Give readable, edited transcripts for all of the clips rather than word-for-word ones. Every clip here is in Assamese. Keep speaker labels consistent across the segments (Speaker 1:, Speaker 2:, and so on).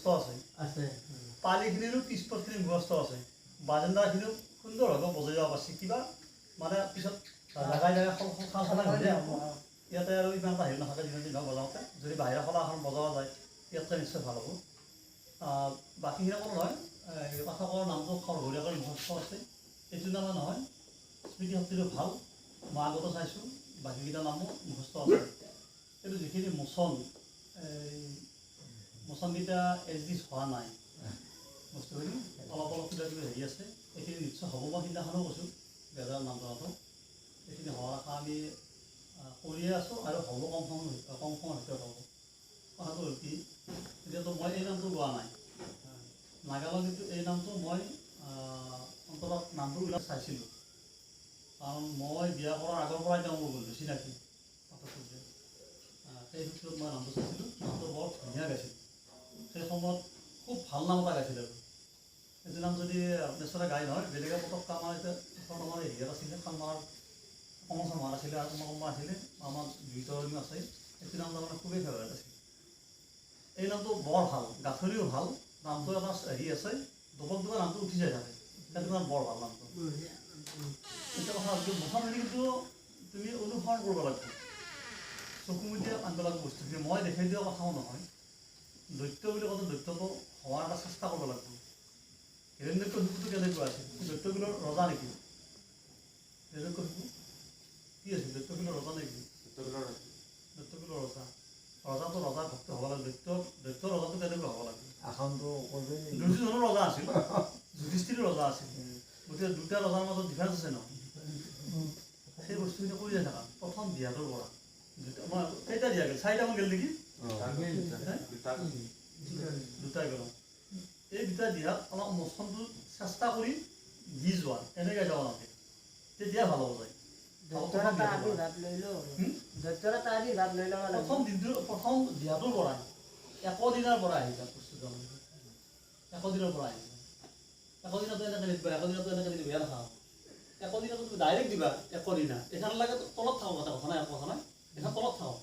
Speaker 1: মুখস্থ আছে পালিখিনিৰো পিছপটখিনি মুখস্থ আছে বাজেন্দাখিনিও সুন্দৰভাৱে বজাই যাব পাৰিছে কিবা মানে পিছত জাগাই জাগাই খাল খানা হৈ যায় ইয়াতে আৰু ইমান এটা হেৰি নাথাকে যিমান দিন বজাওঁতে যদি বাহিৰা কলা এখন বজাব যায় ইয়াতকৈ নিশ্চয় ভাল হ'ব বাকীখিনি অকল নহয় পাঠকৰ নামটো সৰহৰীয়াকৈ মুখস্থ আছে এইটো নামে নহয় স্মৃতিশক্তিটো ভাল মই আগতে চাইছোঁ বাকীকেইটা নামো মুখস্থ আছে কিন্তু যিখিনি মোচনকেইটা এডজাষ্ট হোৱা নাই বস্তুখিনি অলপ অলপ কিবা কিবি হেৰি আছে এইখিনি নিশ্চয় হ'ব মই সিদিনাখনো কৈছোঁ বেজাৰ নাম জনাটো এইখিনি হোৱাৰ আশা আমি কৰিয়ে আছোঁ আৰু হ'ব কম সময়ৰ ভিতৰত হ'ব কথাটো হ'ল কি এতিয়াতো মই এই নামটো লোৱা নাই নাগালেণ্ডত কিন্তু এই নামটো মই অন্ততঃ নামটোবিলাক চাইছিলোঁ কাৰণ মই বিয়া কৰাৰ আগৰ পৰাই তেওঁ মোৰ বন্ধু চিনাকি সেই সূত্ৰত মই নামটো চাইছিলোঁ নামটো বৰ ধুনীয়া গাইছিল সেই সময়ত খুব ভাল নাম এটা গাইছিল আৰু এইটো নাম যদি নেচৰে গাই নহয় বেলেগে পটককৈ আমাৰ এতিয়া আমাৰ হেৰিয়াত আছিলে আমাৰ কমল শৰ্মাৰ আছিলে আৰু কোনোবা আছিলে আমাৰ দুইজনো আছে এইটো নাম তাৰমানে খুবেই ফেভাৰেট আছিল এই নামটো বৰ ভাল গাঁথনিও ভাল নামটো এটা হেৰি আছে দুবক দুবাৰ নামটো উঠি যায় থাকে সেইটো নাম বৰ ভাল নামটো এতিয়া কথা হ'ল মোচনখিনি কিন্তু তুমি অনুসৰণ কৰিব লাগিব চকুমুটিয়ে আনিব লাগিব বস্তুখিনি মই দেখাই দিয়া কথাও নহয় দৈত্য বুলি কওঁতে দৈত্যটো হোৱাৰ এটা চেষ্টা কৰিব লাগিব হিৰণ্যকশিপুটো কেনেকুৱা আছিল দৈত্যকুলৰ ৰজা নেকি হিৰণ্যকশিপু কি আছিল দৈত্যকুলৰ ৰজা নেকি দৈত্যকুলৰ ৰজা ৰজাটো ৰজাৰ ভক্ত হ'ব লাগে দৈত্য ৰজাটো কেনেকুৱা হ'ব লাগে আসনটো দুৰ্যোধনৰ ৰজা আছিল যুধিষ্ঠিৰৰ ৰজা আছিল গতিকে দুটা ৰজাৰ মাজত ডিফাৰেঞ্চ আছে নহয় সেই বস্তুখিনি কৰি যায় থাকা প্ৰথম দিহাটোৰ পৰা মই কেইটা দিয়া গ'ল চাৰিটামান গ'ল নেকি দুটাই গ'ল এই দুটা দিহাত অলপ মোচনটো চেষ্টা কৰি দি যোৱা এনেকৈ যাব নালাগে তেতিয়া ভাল হ'ব যায় প্ৰথম দিহাটোৰ পৰাই একদিনৰ পৰা আহি যায় বস্তুটো একদিনৰ পৰা আহি যায় একদিনতো এনেকৈ নিদিবা একদিনতো এনেকৈ নিদিবা বেয়া নাখাওঁ একদিনতো তুমি ডাইৰেক্ট দিবা একদিনা এইখন লাগে তলত থাকক এটা কথা নাই কথা নাই এইখন তলত থাকক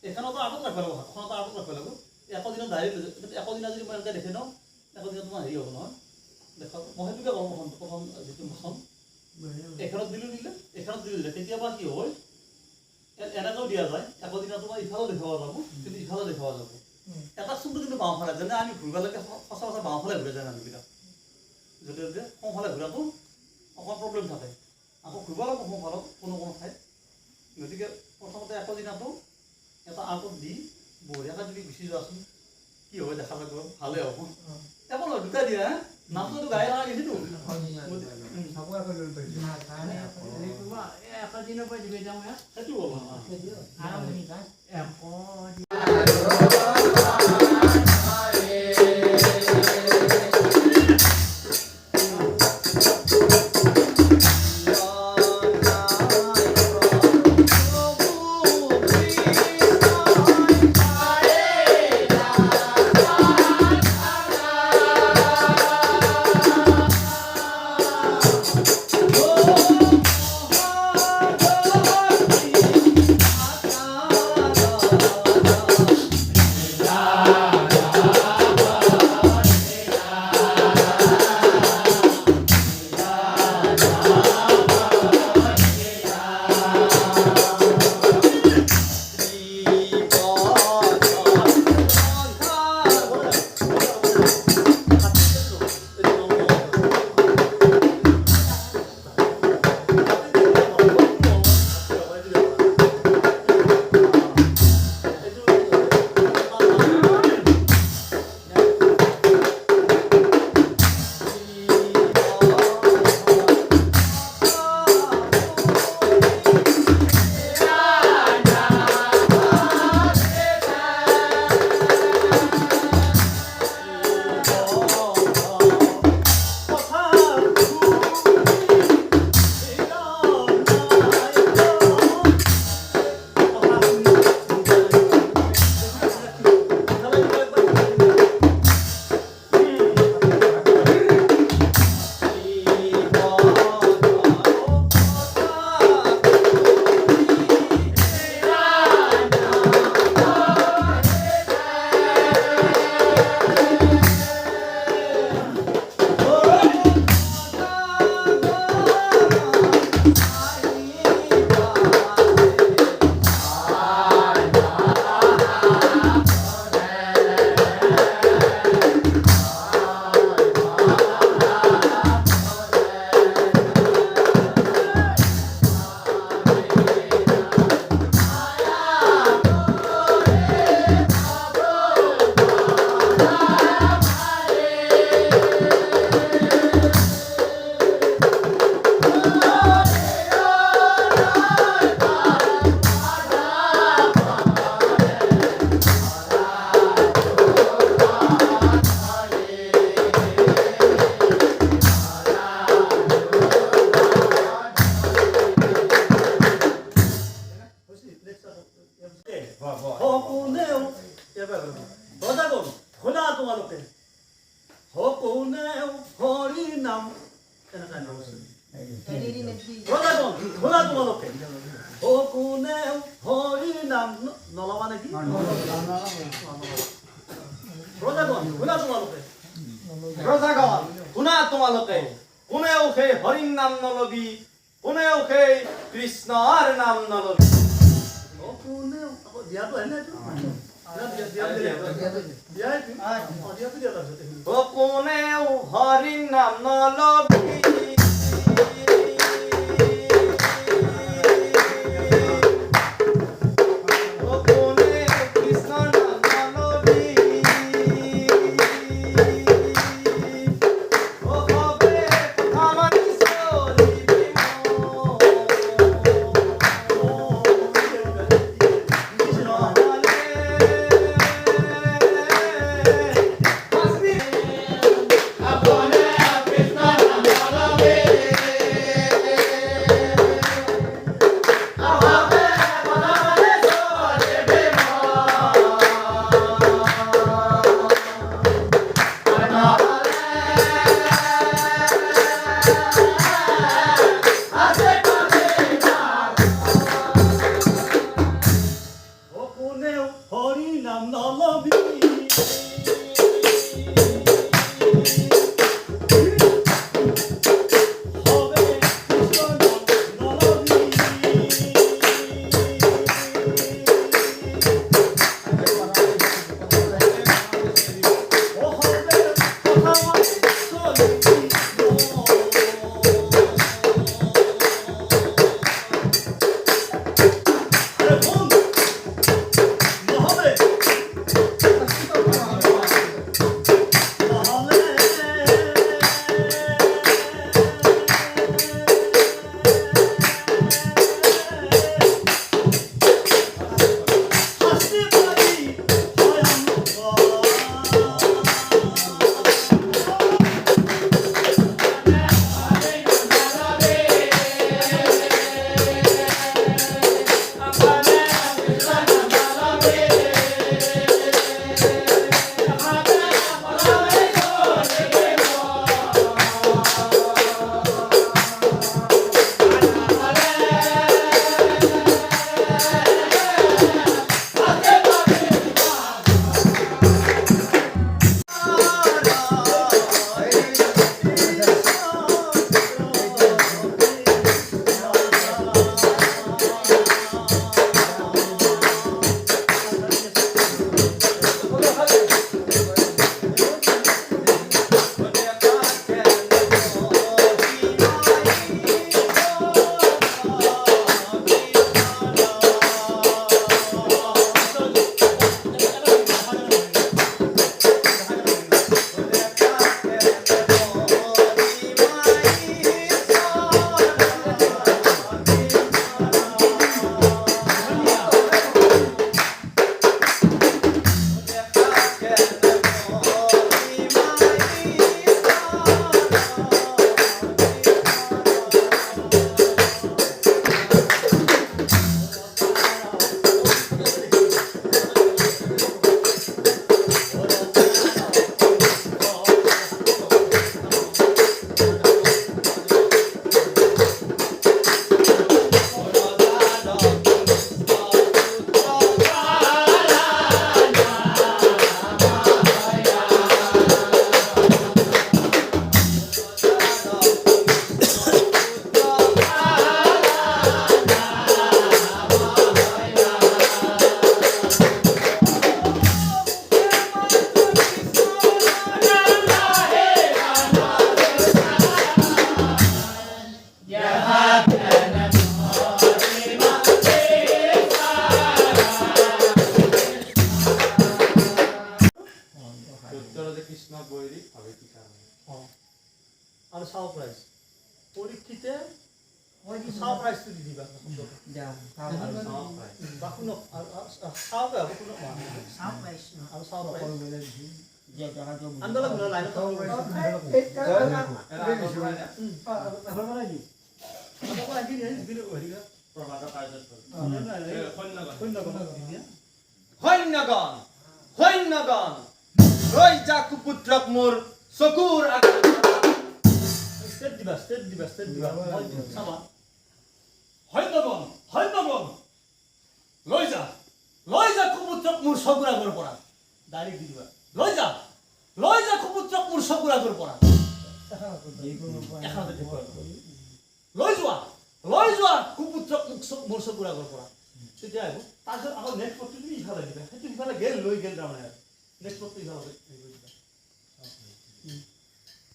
Speaker 1: এইখনতো আঁতত ৰাখিব লাগিব হাতখনতো আঁতত ৰাখিব লাগিব একদিনত ডাইৰেক্ট একদিনা যদি মই এনেকৈ দেখি লওঁ একদিনা তোমাৰ হেৰি হ'ব নহয় দেখা মই সেইটোকে কওঁ প্ৰথম যিটো মোচন এখনত দিলে এখনত দিলে কেতিয়াবা কি হয় এনেকৈও দিয়া যায় একদিনা তোমাৰ ইফালেও দেখুওৱা যাব কিন্তু ইফালেও দেখুওৱা যাব এটা চুমটো কিন্তু বাওঁফালে যেনে আমি ঘূৰিবলৈকে সঁচা সঁচা বাওঁফালে ঘূৰাই যায় মানুহবিলাক য'তে য'তে সোঁফালে ঘূৰাটো অকণ প্ৰব্লেম থাকে আকৌ ঘূৰিব লাগিব সোঁফালত কোনো ঠাইত গতিকে প্ৰথমতে একদিনাটো এটা আঁতত দি বঢ়িয়াকৈ তুমি গুচি যোৱাচোন কি হয় দেখা যাব ভালে হ'ব একো নহয় দুটা দিয়া নামটো গাই লগা গেছিতো এদিনৰ পৰা দিবি যাওঁ সেইটো
Speaker 2: Ah
Speaker 1: এনেকৈ নগৈছে
Speaker 2: শুনা তোমালোকে
Speaker 1: অ কোনে হৰি নাম নলবা নেকি ৰজাগণ শুনা তোমালোকে
Speaker 2: ৰজাগণ শুনা তোমালোকে কোনেও সেই হৰিৰ নাম নলবি কোনেও সেই কৃষ্ণৰ নাম নলবি
Speaker 1: অ কোনে আকৌ দিয়াটো আহিলে
Speaker 2: অ কোনেও হৰিৰ নাম নলবি
Speaker 1: আৰু সাৰপ্ৰাইজ পৰীক্ষিতে সাৰপ্ৰাইজটো দি দিবা বাকুনক সাৰপ্ৰাইজ আৰু সাৰপ্ৰাইজ আন্দোলন লাইনত
Speaker 2: সৈন্যগণ সৈন্যগণ ৰৈ যা কুপুত্ৰক মোৰ চকুৰ আগত
Speaker 1: দিবা মই চাবা সৈন্যগণ সৈন্যগণ লৈ যা কুপুত্ৰক মোৰ চকুৰ আগৰ পৰা ডাইৰেক্ট দি দিবা লৈ যা কুপুত্ৰক মোৰ চকুৰ আগৰ পৰা এখনতে ঠিক কৰা লৈ যোৱা কুপুত্ৰক মোৰ চকুৰ আগৰ পৰা তেতিয়া আহিব তাৰপিছত আকৌ নেক্সট পথটো তুমি ইফালে দিবা সেইটো ইফালে গেল লৈ গেল তাৰমানে নেক্সট পথটো ইফালে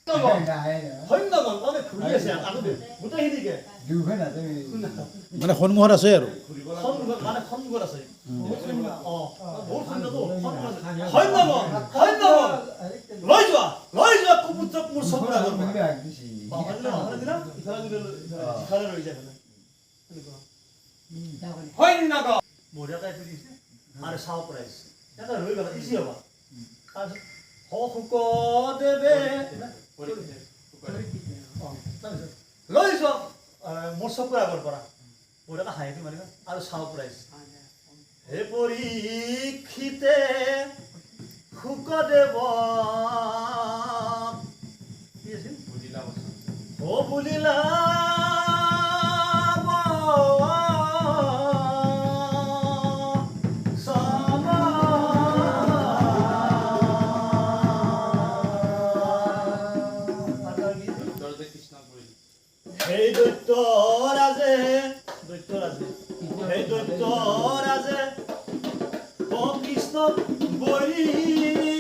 Speaker 1: সৈন্যগণ মানে ঘূৰি আছে আগতে গোটেইখিনিকে
Speaker 3: মানে সন্মুখত আছে আৰু
Speaker 1: সন্মুখত আছে বহুত সৈন্যটো সৈন্যগণ লৈ যোৱা কুপুত্ৰক মোৰ চকুৰ আগৰ পৰা ইফালে ৰৈ যায় সৈন্যগণ বঢ়িয়াকৈ এইটো দিছে আৰু চাও প্ৰাইজ এটা ৰৈ গ'ল ইজি হ'ব তাৰপিছত শুকদেৱে লৈ যোৱা মোৰ চকুৰ আগৰ পৰা বঢ়িয়াকৈ হাঁহি মাৰিবা আৰু চাও প্ৰাইজ হে পৰীক্ষিতে শুকদেৱ কি আছিল বুলিলা সেই দৈত্যৰাজে কৃষ্ণক বলি